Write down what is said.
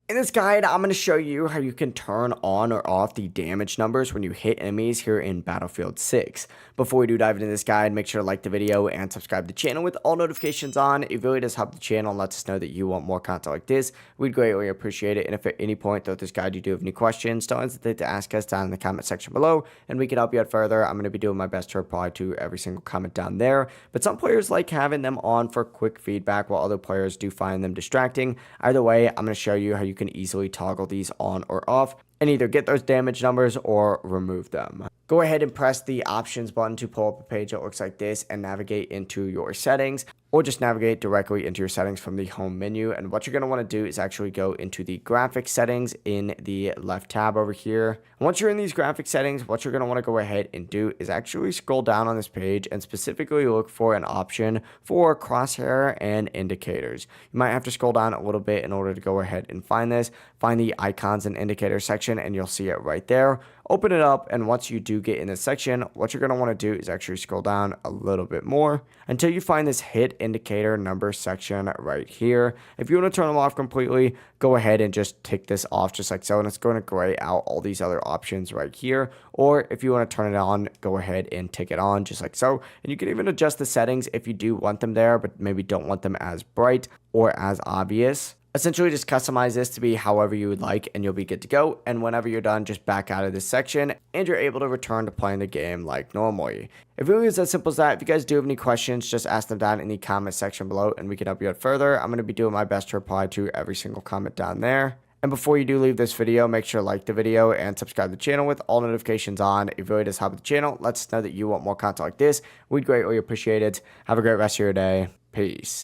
In this guide, I'm going to show you how you can turn on or off the damage numbers when you hit enemies here in Battlefield 6. Before we do dive into this guide, make sure to like the video and subscribe to the channel with all notifications on. It really does help the channel and lets us know that you want more content like this. We'd greatly appreciate it. And if at any point throughout this guide you do have any questions, don't hesitate to ask us down in the comment section below and we can help you out further. I'm going to be doing my best to reply to every single comment down there. But some players like having them on for quick feedback while other players do find them distracting. Either way, I'm going to show you how you can easily toggle these on or off and either get those damage numbers or remove them. Go ahead and press the options button to pull up a page that looks like this and navigate into your settings, or just navigate directly into your settings from the home menu. And what you're going to want to do is actually go into the graphics settings in the left tab over here. Once you're in these graphic settings, what you're going to want to go ahead and do is actually scroll down on this page and specifically look for an option for crosshair and indicators. You might have to scroll down a little bit in order to go ahead and find this. Find the icons and indicators section and you'll see it right there. Open it up, and once you do get in this section, what you're going to want to do is actually scroll down a little bit more until you find this hit indicator number section right here. If you want to turn them off completely, go ahead and just tick this off just like so, and it's going to gray out all these other options right here. Or if you want to turn it on, go ahead and tick it on just like so. And you can even adjust the settings if you do want them there, but maybe don't want them as bright or as obvious. Essentially, just customize this to be however you would like and you'll be good to go. And whenever you're done, just back out of this section and you're able to return to playing the game like normally. It really is as simple as that. If you guys do have any questions, just ask them down in the comment section below and we can help you out further. I'm going to be doing my best to reply to every single comment down there. And before you do leave this video, make sure to like the video and subscribe to the channel with all notifications on. It really does help the channel. Let us know that you want more content like this. We'd greatly appreciate it. Have a great rest of your day. Peace.